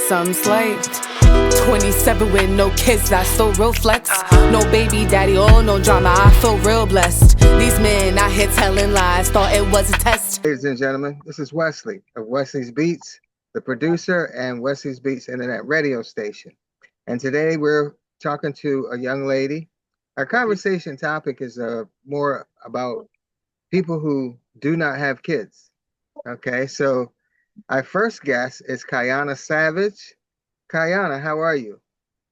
some slight. 27 with no kids, that's still real flex. No baby daddy, oh no drama, I feel real blessed. These men out here telling lies, thought it was a test. Ladies and gentlemen, this is Wesley of Wesley's Beats, the producer and Wesley's Beats Internet radio station. And today we're talking to a young lady. Our conversation topic is more about people who do not have kids. Okay, so our first guest is Kiana Savage. Kiana, how are you?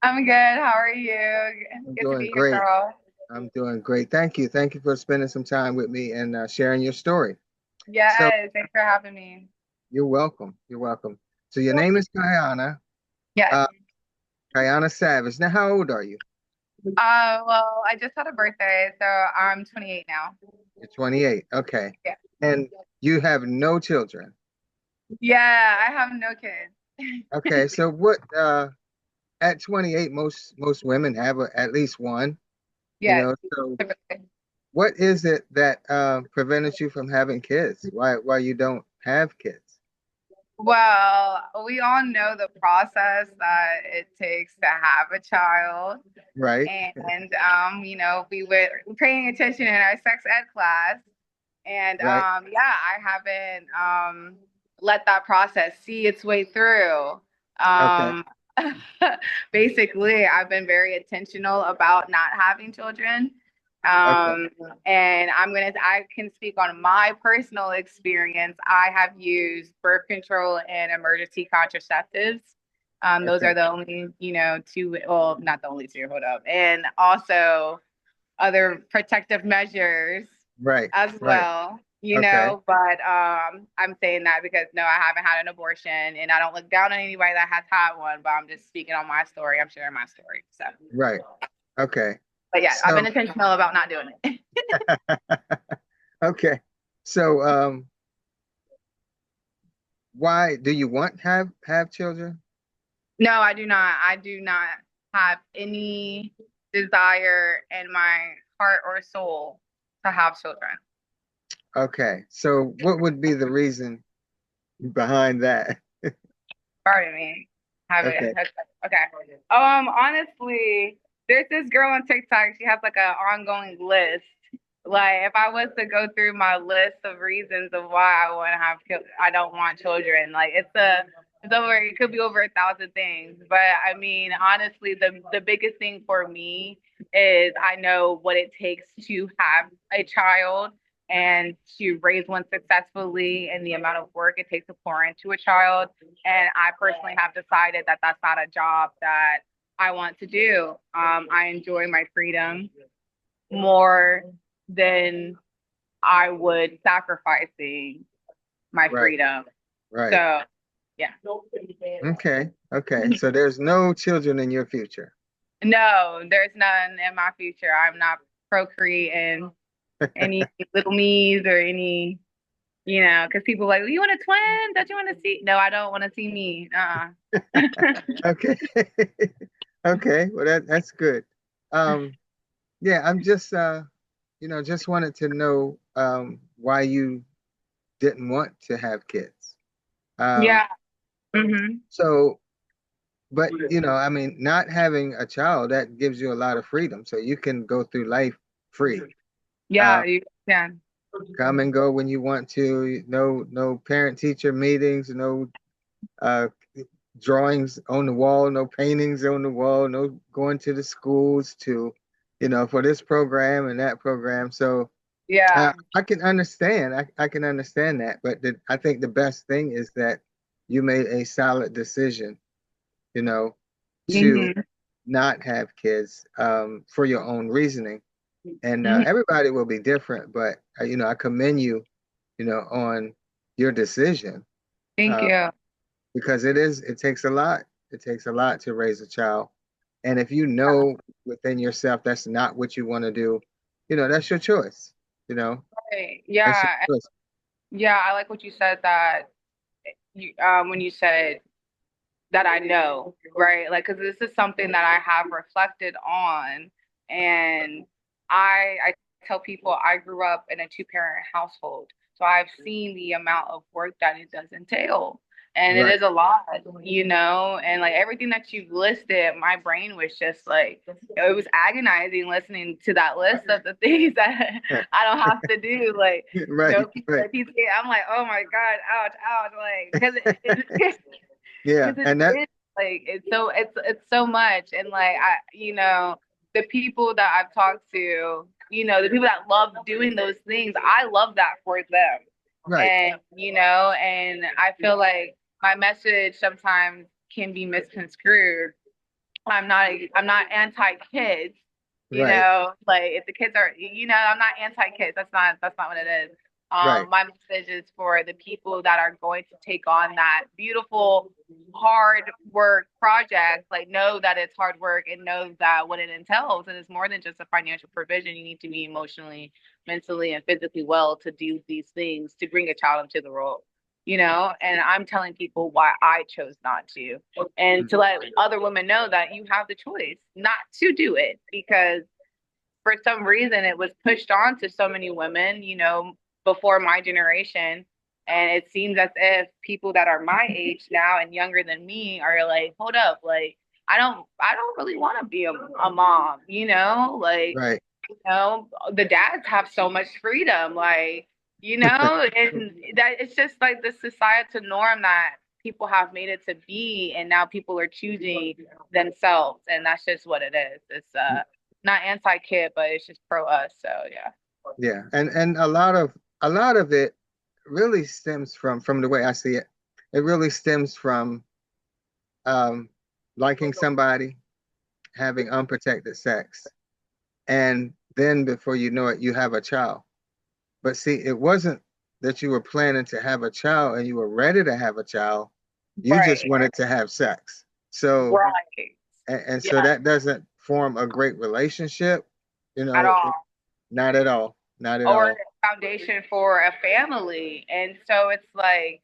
I'm good. How are you? I'm Good to doing be here, great. girl. I'm doing great. Thank you. Thank you for spending some time with me and sharing your story. So Yes, thanks for having me. you're welcome. You're welcome. So your name is Kiana, Yes. uh, Kiana Savage. Now, how old are you? Well, I just had a birthday, so I'm 28 now. You're 28. Okay. Yeah. And you have no children. Yeah, I have no kids. Okay. So what at 28 most women have at least one, you Yes. know. So Typically. what is it that prevented you from having kids? Why you don't have kids? Well, we all know the process that it takes to have a child. Right? And we were paying attention in our sex ed class. And Right. yeah, I haven't let that process see its way through. Okay. Um, Basically, I've been very intentional about not having children. Okay. Um, and I can speak on my personal experience. I have used birth control and emergency contraceptives. Those Okay. are the only, two, well, not the only two, hold up. And also other protective measures Right. as Right. well, Okay. but I'm saying that because no, I haven't had an abortion and I don't look down on anybody that has had one, but I'm just speaking on my story. I'm sharing my story. So, Right. Okay. but yeah, I've So been intentional about not doing it. okay. So why do you want have children? No, I do not. I do not have any desire in my heart or soul to have children. Okay. So what would be the reason behind that? Pardon me. Have it. Okay. Okay. Honestly, there's this girl on TikTok. She has like an ongoing list. Like, if I was to go through my list of reasons of why I want to I don't want children. Like, it's over. It could be over 1,000 things. But I mean, honestly, the biggest thing for me is I know what it takes to have a child and to raise one successfully and the amount of work it takes to pour into a child. And I personally have decided that that's not a job that I want to do. I enjoy my freedom more than I would sacrificing my Right. freedom. Right. So, yeah. Okay. Okay. So there's no children in your future. No, there's none in my future. I'm not procreating any little me's or any, because people are like, you want a twin? Don't you want to see? No, I don't want to see me. Okay. Okay. Well, that's good. Um, yeah, I'm just just wanted to know why you didn't want to have kids. Um, Yeah. Hmm. so, but I mean, not having a child, that gives you a lot of freedom, so you can go through life free. Uh, Yeah, you can. come and go when you want to. No parent teacher meetings, no uh drawings on the wall, no paintings on the wall, no going to the schools to, for this program and that program. So Yeah. I can understand. I can understand that. But I think the best thing is that you made a solid decision, you know, to Hmm. not have kids for your own reasoning. And Hmm. everybody will be different, but I commend you, on your decision Thank uh, you. because it takes a lot. It takes a lot to raise a child. And if you know within yourself that's not what you want to do, that's your choice. You know, Right. that's Yeah. your choice. Yeah. I like what you said that when you said that I know, right? Like, because this is something that I have reflected on, and I tell people I grew up in a two-parent household, so I've seen the amount of work that it does entail. And it Right. is a lot, and like everything that you've listed, my brain was just like, it was agonizing listening to that list of the things that I don't have to do. Like, Right. Right. PTA, I'm like, oh my God, ouch, ouch. Like, because Yeah. because it And that is like it's so much, and like the people that I've talked to, the people that love doing those things, I love that for them, right. and and I feel like my message sometimes can be misconstrued. I'm not anti kids, Right. like if the kids are, I'm not anti kids. That's not what it is. Right. My message is for the people that are going to take on that beautiful, hard work project. Like, know that it's hard work and know that what it entails, and it's more than just a financial provision. You need to be emotionally, mentally, and physically well to do these things to bring a child into the world. And I'm telling people why I chose not to, and to let other women know that you have the choice not to do it, because for some reason it was pushed on to so many women, before my generation. And it seems as if people that are my age now and younger than me are like, hold up, like I don't really want to be a mom, like, Right. the dads have so much freedom, like, and that it's just like the societal norm that people have made it to be, and now people are choosing themselves, and that's just what it is. It's not anti-kid, but it's just pro us. So yeah. Yeah. And a lot of it really stems from the way I see it. It really stems from um liking somebody, having unprotected sex, and then before you know it, you have a child. But see, it wasn't that you were planning to have a child and you were ready to have a child. You just Right. wanted to have sex. So, Right. and so Yeah. that doesn't form a great relationship, you At know, all. not at all. Not at Or all. a foundation for a family. And so it's like,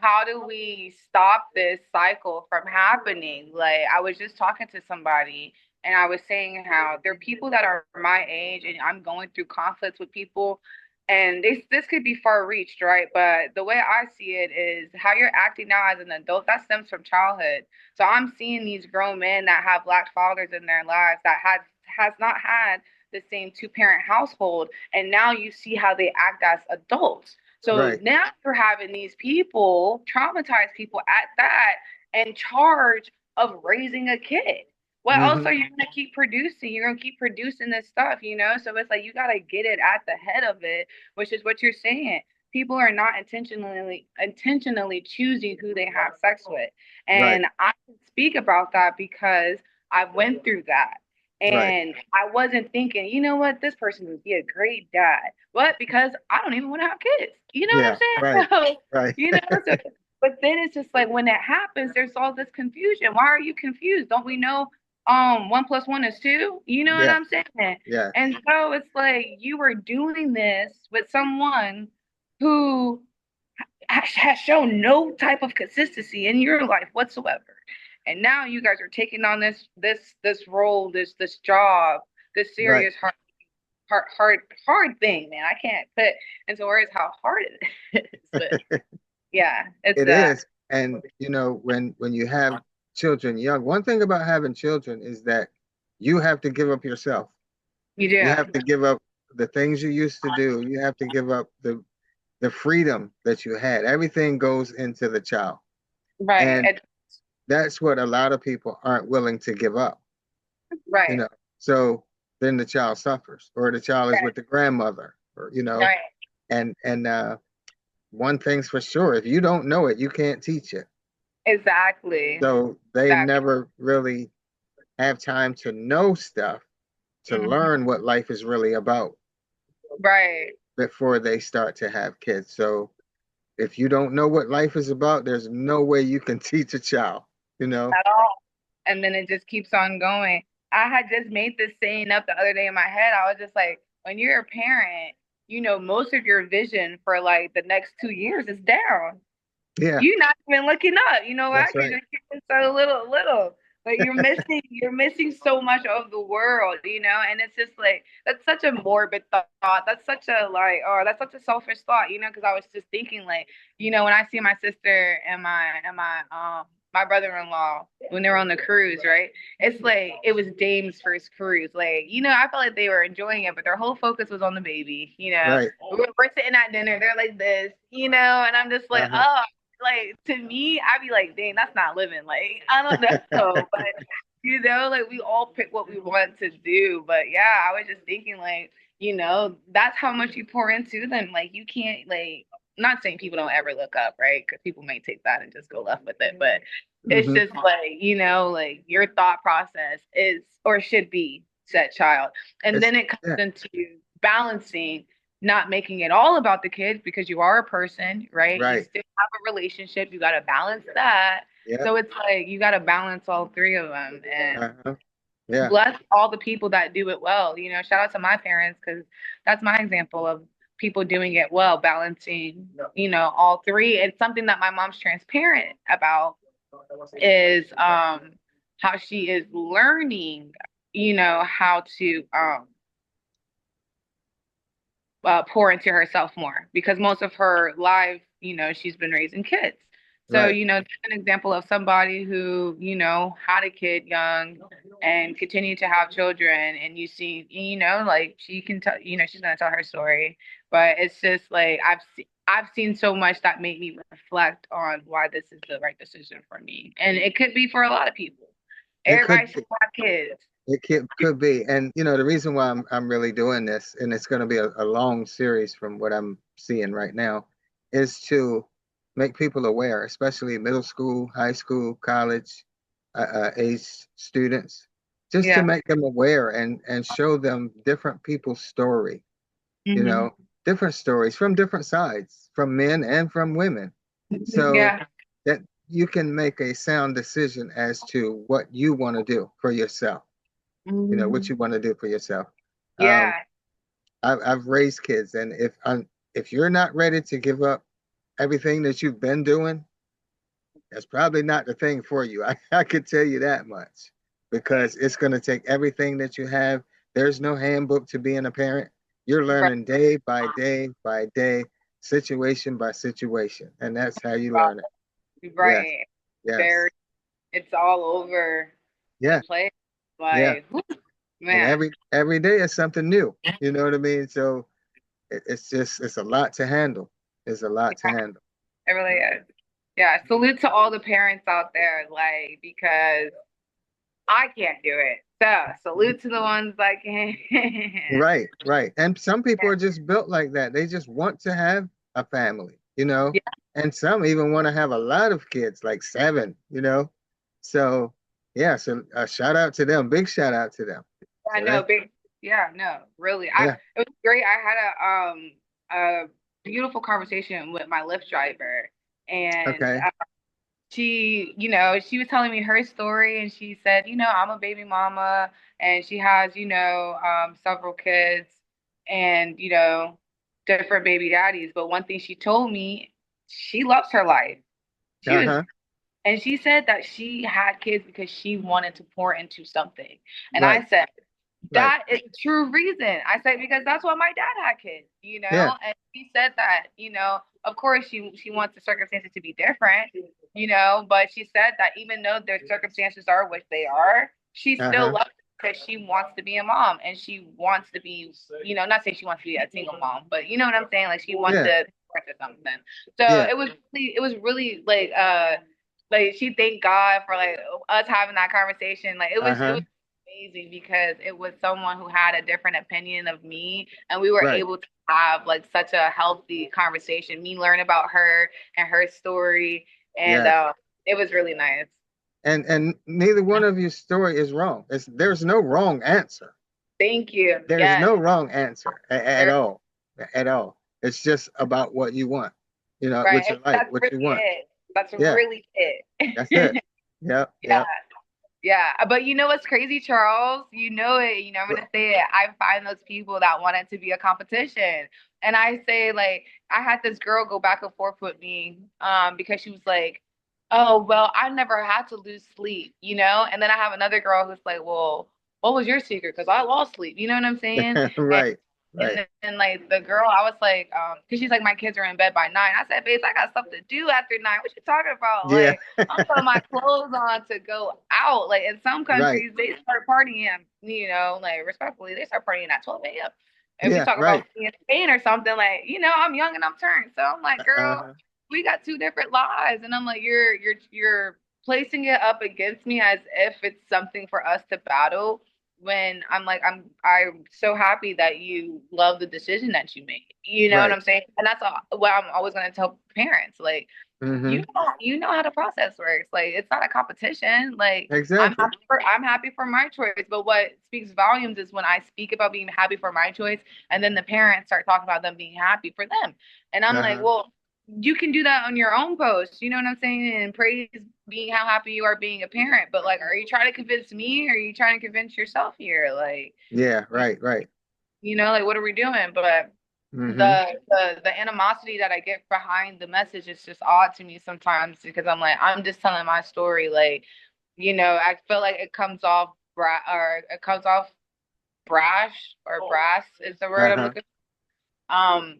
how do we stop this cycle from happening? Like, I was just talking to somebody and I was saying how there are people that are my age and I'm going through conflicts with people, and this could be far reached, right? But the way I see it is how you're acting now as an adult, that stems from childhood. So I'm seeing these grown men that have black fathers in their lives that has not had the same two-parent household, and now you see how they act as adults. So Right. now you're having these people, traumatized people at that, in charge of raising a kid. Well, Hmm. also you're gonna keep producing. You're gonna keep producing this stuff, So it's like you gotta get it at the head of it, which is what you're saying. People are not intentionally choosing who they have sex with, Right. and I can speak about that because I went through that. Right. And I wasn't thinking, you know what, this person would be a great dad. What? Because I don't even want to have kids. You know what Yeah. I'm Right. saying? So, Right. so, but then it's just like when it happens, there's all this confusion. Why are you confused? Don't we know 1 + 1 is 2? You know what Yeah. I'm saying? Yeah. And so it's like you were doing this with someone who has shown no type of consistency in your life whatsoever. And now you guys are taking on this role, this job, this Right. serious hard thing, man. I can't put into words how hard it is. But yeah, it's It is. And when you have children young, one thing about having children is that you have to give up yourself. you do. You have to give up the things you used to do. You have to give up the freedom that you had. Everything goes into the child. Right. And that's what a lot of people aren't willing to give up, you Right. know. So then the child suffers, or the child is Right. with the grandmother, or Right. and one thing's for sure, if you don't know it, you can't teach it. Exactly. So they Exactly. never really have time to know stuff, to Mhm. learn what life is really about Right. before they start to have kids. So if you don't know what life is about, there's no way you can teach a child, you know? At all. And then it just keeps on going. I had just made this saying up the other day in my head. I was just like, when you're a parent, most of your vision for like the next 2 years is down. Yeah, You're not even looking up, why? that's Because right. your kid is so little. Like you're missing so much of the world, you know? And it's just like that's such a morbid thought. That's such a like, oh, that's such a selfish thought, you know, because I was just thinking like, you know, when I see my sister and my brother-in-law when they were on the cruise, right? It's like it was Dame's first cruise. Like, you know, I felt like they were enjoying it, but their whole focus was on the baby, you know. Right. We're sitting at dinner, they're like this, you know, and I'm just like, Uh-huh. oh, like to me, I'd be like, dang, that's not living. Like, I don't know, but you know, like we all pick what we want to do. But yeah, I was just thinking, like, you know, that's how much you pour into them. Like, you can't, like, not saying people don't ever look up, right? Because people may take that and just go left with it. But it's Hmm. just like, you know, like your thought process is or should be that child. And It's then it comes yeah. into balancing, not making it all about the kids because you are a person, right? You Right. still have a relationship. You got to balance that. Yeah. So it's like you got to balance all three of them. And Uh-huh. Yeah. bless all the people that do it well. You know, shout out to my parents because that's my example of people doing it well, balancing, you know, all three. It's something that my mom's transparent about is how she is learning, you know, how to pour into herself more because most of her life, you know, she's been raising kids. So, Right. you know, that's an example of somebody who, you know, had a kid young and continued to have children. And you see, you know, like she can tell, you know, she's going to tell her story. But it's just like I've seen so much that made me reflect on why this is the right decision for me. And it could be for a lot of people. It Everybody could should have kids. It could be. And you know, the reason why I'm really doing this, and it's going to be a long series from what I'm seeing right now, is to make people aware, especially middle school, high school, college age students, just to Yeah. make them aware and show them different people's story, you Hmm. know, different stories from different sides, from men and from women. So Yeah. that you can make a sound decision as to what you want to do for yourself, you know, what Hmm. you want to do for yourself. Um, Yeah. I've raised kids, and if you're not ready to give up everything that you've been doing, that's probably not the thing for you. I could tell you that much because it's going to take everything that you have. There's no handbook to being a parent. You're Right. learning day by day by day, situation by situation, and that's how you learn it. Yes, Right. yes, There, it's all over the yeah, place. yeah. Like, whew, And man, every day is something new. You know what I mean? So it's just it's a lot to handle. It's a lot to handle. it really is. Yeah, salute to all the parents out there, like, because I can't do it. So, salute to the ones that can. Right, right. And some people are just built like that. They just want to have a family, you know, Yeah, and some even want to have a lot of kids, like seven, you know. So, yeah, so a shout out to them. Big shout out to them. I So know, that, big. Yeah, no, really. yeah, It was great. I had a beautiful conversation with my Lyft driver, and okay. she, you know, she was telling me her story and she said, you know, I'm a baby mama and she has, you know, several kids and, you know, different baby daddies. But one thing she told me, she loves her life. She was, Uh-huh. and she said that she had kids because she wanted to pour into something. And Right, I said, right. that is true reason. I said because that's why my dad had kids, you Yeah, know, and he said that, you know, of course she wants the circumstances to be different, you know, but she said that even though their circumstances are what they are, she still uh-huh. loves it because she wants to be a mom and she wants to be, you know, not saying she wants to be a single mom, but you know what I'm saying? Like she wants Yeah, to work or something. So yeah. it was really like she thanked God for like us having that conversation. Like it was Uh-huh. amazing because it was someone who had a different opinion of me and we were Right. able to have like such a healthy conversation, me learn about her and her story, and Yes. it was really nice. And neither one of your story is wrong. There's no wrong answer. Thank you. There's Yes. no wrong answer at all. At all. It's just about what you want, you know, with Right, your life, that's what you really want. it. That's Yeah, really that's it. it. Yep, Yeah. yep. Yeah, but you know what's crazy, Charles? You know it. You know, I'm gonna say it. I find those people that want it to be a competition, and I say like I had this girl go back and forth with me, because she was like, Oh, well, I never had to lose sleep, And then I have another girl who's like, well, what was your secret? Because I lost sleep. You know what I'm saying? And Right, right. and then like the girl, I was like, because she's like, my kids are in bed by 9. I said, babes, I got stuff to do after 9. What you talking about? Yeah, Like, I'm putting my clothes on to go out. Like in some right. countries, they start partying, like respectfully, they start partying at 12 a.m. If you Yeah, talk about right. being in Spain or something, like, I'm young and I'm turned. So I'm like, girl, Uh-huh. we got two different lives. And I'm like, you're placing it up against me as if it's something for us to battle when I'm like, I'm so happy that you love the decision that you made. You know what Right. I'm saying? And that's what I'm always gonna tell parents. Like, Mm-hmm. you know how the process works. Like, it's not a competition. Like, Exactly. I'm happy for my choice. But what speaks volumes is when I speak about being happy for my choice, and then the parents start talking about them being happy for them. And I'm like, Uh-huh. well, you can do that on your own post. You know what I'm saying? And praise being how happy you are being a parent. But like, are you trying to convince me or are you trying to convince yourself here? Like, Yeah, right, right. like what are we doing? But Mm-hmm. the animosity that I get behind the message is just odd to me sometimes because I'm like, I'm just telling my story. Like, I feel like it comes off brash or brass is the word I'm Uh-huh. looking for.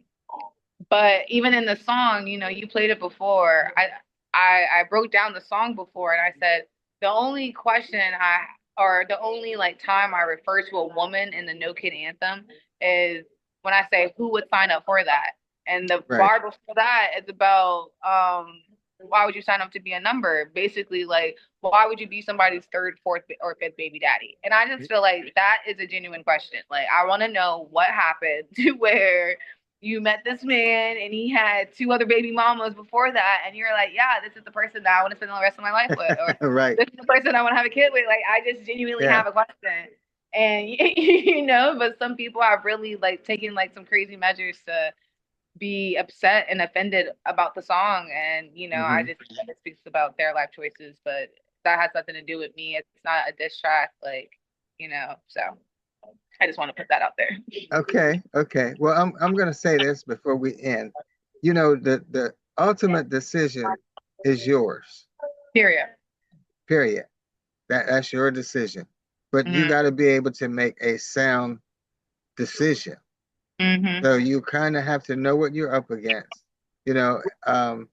But even in the song, you played it before. I broke down the song before and I said the only question or the only like time I refer to a woman in the No Kid anthem is when I say who would sign up for that. And the Right. bar before that is about why would you sign up to be a number? Basically, like why would you be somebody's third, fourth, or fifth baby daddy? And I just feel like that is a genuine question. Like I want to know what happened to where you met this man and he had two other baby mamas before that, and you're like, yeah, this is the person that I want to spend the rest of my life with, or Right. this is the person I want to have a kid with. Like, I just genuinely Yeah. have a question. And but some people have really like taken like some crazy measures to be upset and offended about the song, and I Mm-hmm. just think that it speaks about their life choices, but that has nothing to do with me. It's not a diss track, like so I just want to put that out there. Okay, okay. Well, I'm gonna say this before we end. The ultimate decision is yours. Period. Period. That's your decision. But you Hmm. got to be able to make a sound decision. Hmm. So you kind of have to know what you're up against. You know, um,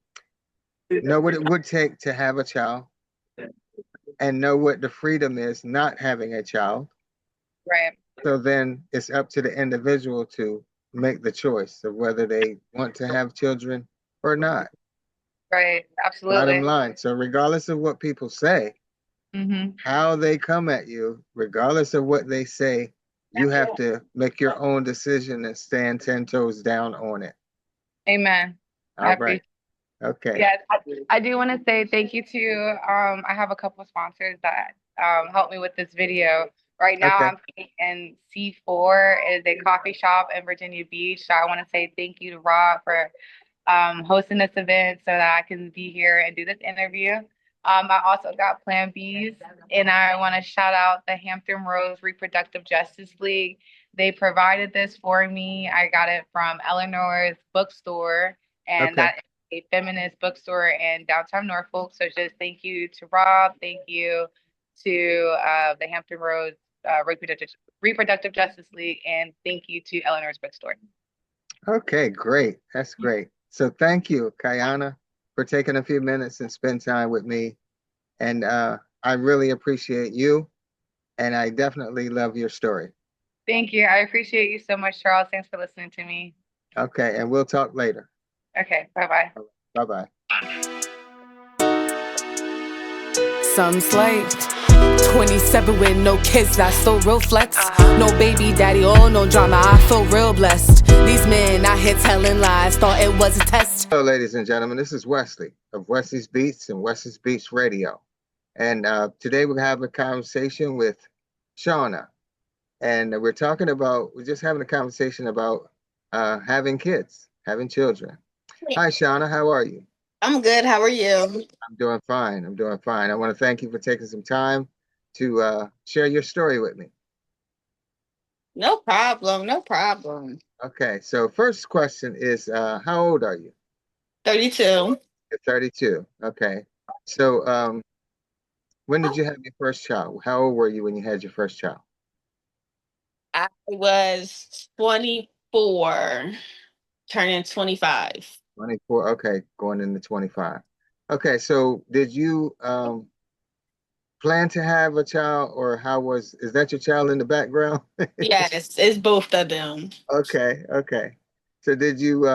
know what it would take to have a child, and know what the freedom is not having a child. Right. So then it's up to the individual to make the choice of whether they want to have children or not. Right. Bottom Absolutely. line. So regardless of what people say, Hmm. how they come at you, regardless of what they say, you have to make your own decision and stand 10 toes down on it. Amen. I All right. appreciate. Okay. Yes, I do want to say thank you to I have a couple of sponsors that helped me with this video. Right now Okay. I'm in C4. It is a coffee shop in Virginia Beach. So I want to say thank you to Rob for hosting this event so that I can be here and do this interview. I also got Plan Bs, and I want to shout out the Hampton Roads Reproductive Justice League. They provided this for me. I got it from Eleanor's bookstore, and Okay. that is a feminist bookstore in downtown Norfolk. So just thank you to Rob. Thank you to the Hampton Roads Reproductive Justice League, and thank you to Eleanor's bookstore. Okay. Great. That's great. So thank you, Kiana, for taking a few minutes and spend time with me. And I really appreciate you. And I definitely love your story. Thank you. I appreciate you so much, Charles. Thanks for listening to me. Okay. And we'll talk later. Okay, bye bye. Bye bye. Some slay. 27 with no kids, that's so real flex. No baby daddy, oh no drama, I feel real blessed. These men out here telling lies, thought it was a test. Hello, ladies and gentlemen. This is Wesley of Wesley's Beats and Wesley's Beats Radio. And today we're having a conversation with Shauna. And we're just having a conversation about having kids, having children. Hi, Shauna. How are you? I'm good. How are you? I'm doing fine. I'm doing fine. I want to thank you for taking some time to share your story with me. No problem. No problem. Okay. So, first question is how old are you? 32. You're 32. Okay. So, when did you have your first child? How old were you when you had your first child? I was 24, turning 25. 24. Okay, going into 25. Okay, so did you plan to have a child, or is that your child in the background? Yes, it's both of them. Okay, okay. So did you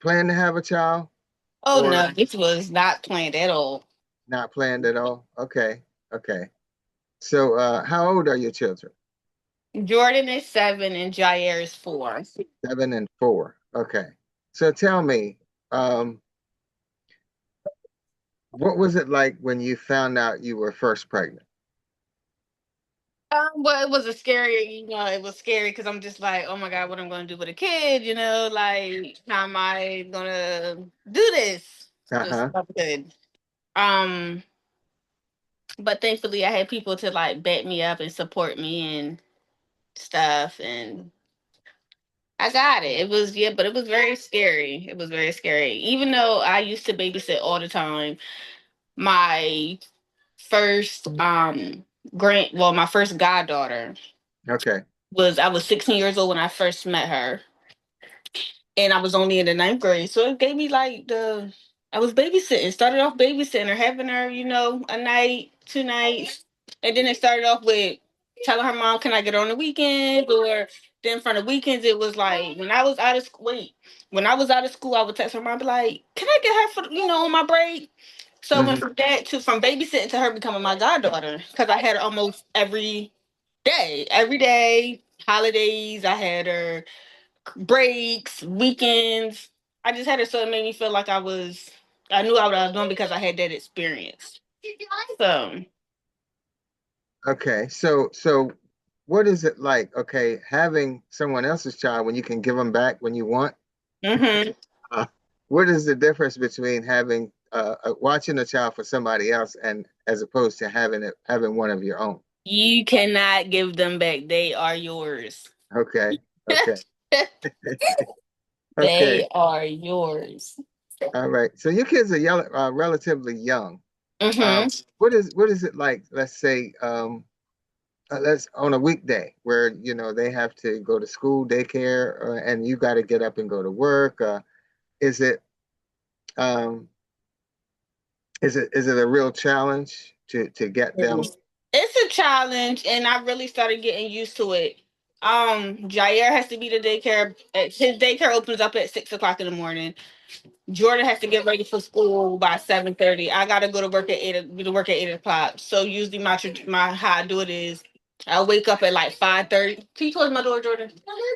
plan to have a child Oh or no, this was not planned at all. not planned at all? Okay, okay. So how old are your children? Jordan is 7 and Jair is 4. 7 and 4. Okay. So tell me, um, what was it like when you found out you were first pregnant? Well, it was a scary, it was scary because I'm just like, oh my God, what I'm going to do with a kid, like, how am I going to do this? Just Uh-huh. not good. Um, but thankfully I had people to like back me up and support me and stuff. And I got it. It was, yeah, but it was very scary. It was very scary. Even though I used to babysit all the time, my first, my first goddaughter Okay. I was 16 years old when I first met her, and I was only in the ninth grade. So it gave me like I was babysitting. Started off babysitting her, having her, a night, 2 nights, and then it started off with telling her mom, "Can I get her on the weekend?" Or then from the weekends, it was like when I was out of school. Wait, when I was out of school, I would text her mom, be like, "Can I get her for on my break?" So I went Hmm. from babysitting to her becoming my goddaughter because I had her almost every day, holidays. I had her breaks, weekends. I just had it so it made me feel like I knew what I was doing because I had that experience. So, Okay. So what is it like, okay, having someone else's child when you can give them back when you want? hmm Uh, what is the difference between having watching a child for somebody else and as opposed to having one of your own? you cannot give them back. They are yours. Okay. Okay. Okay. They are yours. All right. So your kids are relatively young. hmm What is it like? Let's say let's on a weekday where they have to go to school, daycare, and you got to get up and go to work. Is it um, is it a real challenge to get them? It's a challenge, and I really started getting used to it. Jair has to be the daycare. His daycare opens up at 6 o'clock in the morning. Jordan has to get ready for school by 7:30. I gotta go to work at 8. Be to work at 8 o'clock. So usually my how I do it is I wake up at like 5:30. Can you close my door, Jordan?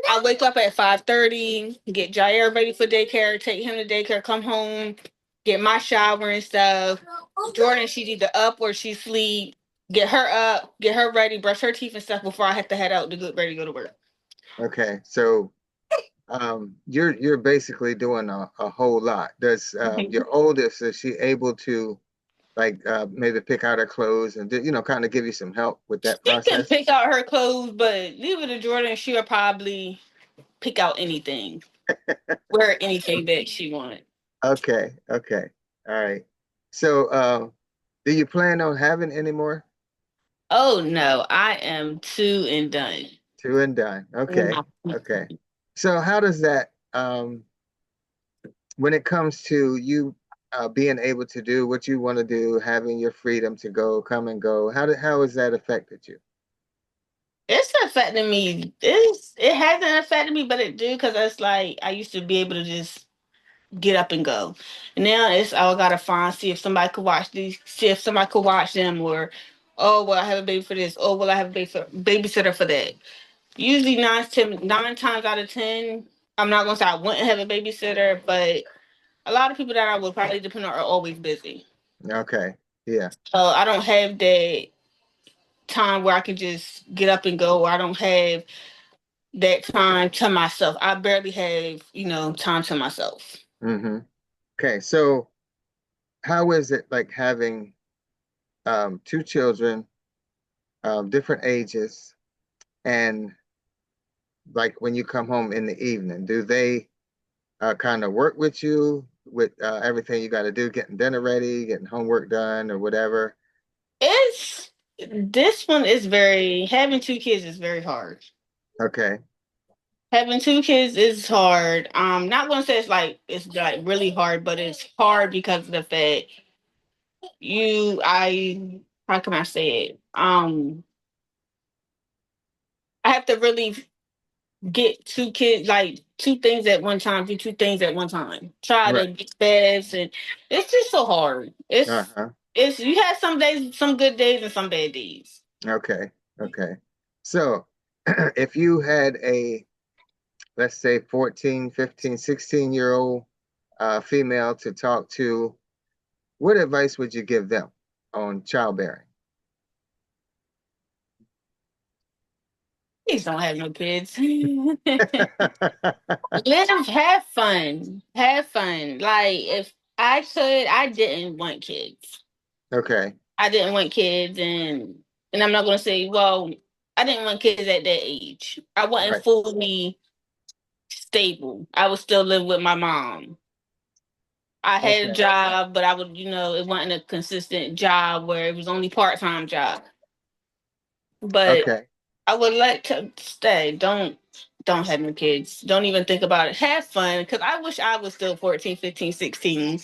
I wake up at 5:30, get Jair ready for daycare, take him to daycare, come home, get my shower and stuff. Jordan, she's either up or she's asleep. Get her up, get her ready, brush her teeth and stuff before I have to head out to get ready to go to work. Okay, so you're basically doing a whole lot. Does your oldest, is she able to like maybe pick out her clothes and kind of give you some help with that She can process? pick out her clothes, but leave it to Jordan. She'll probably pick out anything, wear anything that she wanted. Okay, okay, all right. So do you plan on having any more? Oh no, I am two and done. Two and done. Okay, Mhm. okay. So how does that when it comes to you being able to do what you want to do, having your freedom to go, come and go, how has that affected you? It's affecting me. It hasn't affected me, but it do because it's like I used to be able to just get up and go. And now it's I gotta see if somebody could watch these, see if somebody could watch them, or oh well, I have a baby for this, oh well, I have a babysitter for that. Usually 9 times out of 10, I'm not gonna say I wouldn't have a babysitter, but a lot of people that I would probably depend on are always busy. Okay, yeah. So I don't have that time where I can just get up and go, or I don't have that time to myself. I barely have, time to myself. Hmm. Okay, so how is it like having two children, different ages, and like when you come home in the evening, do they kind of work with you? with everything you got to do, getting dinner ready, getting homework done, or whatever? It's this one is very having two kids is very hard. Okay. Having two kids is hard. Not gonna say it's like really hard, but it's hard because of the fact I how can I say it? I have to really get two kids like two things at one time, do two things at one time. Try Right. to get fast and it's just so hard. Uh-huh. It's you have some days, some good days and some bad days. Okay. Okay. So, if you had a, let's say 14, 15, 16-year-old female to talk to, what advice would you give them on childbearing? Please don't have no kids. Live, have fun. Have fun. Like if I could, I didn't want kids. Okay. I didn't want kids and I'm not gonna say, well, I didn't want kids at that age. I wasn't Right. fully stable. I was still living with my mom. I had a Okay. job, but I would, it wasn't a consistent job where it was only part-time job. But Okay. I would like to stay. Don't have no kids. Don't even think about it. Have fun. Because I wish I was still 14, 15, 16.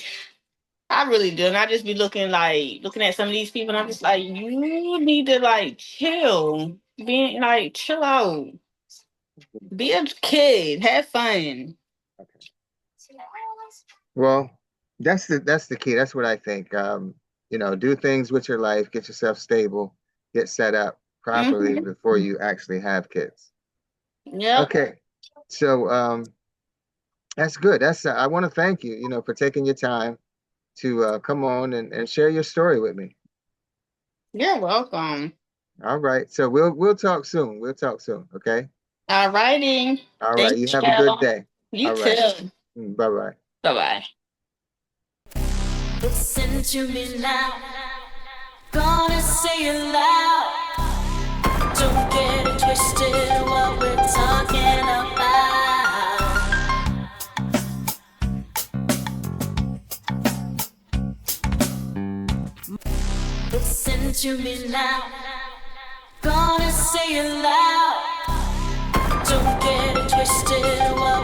I really do. And I just be looking at some of these people and I'm just like, you need to like chill. Being like chill out. Be a kid. Have fun. Okay. Well, that's the key. That's what I think. Do things with your life, get yourself stable, get set up properly before Mm-hmm. you actually have kids. Yep. Okay. So that's good. I want to thank you, for taking your time to come on and share your story with me. You're welcome. All right. So we'll talk soon. We'll talk soon. Okay. All righty. All right. Thank You have a good you. day. You All right. too. Bye bye. Bye-bye. Listen to me now. Gonna say it loud. Don't get it twisted what we're talking about. Listen to me now. Gonna say it loud. Don't get it twisted what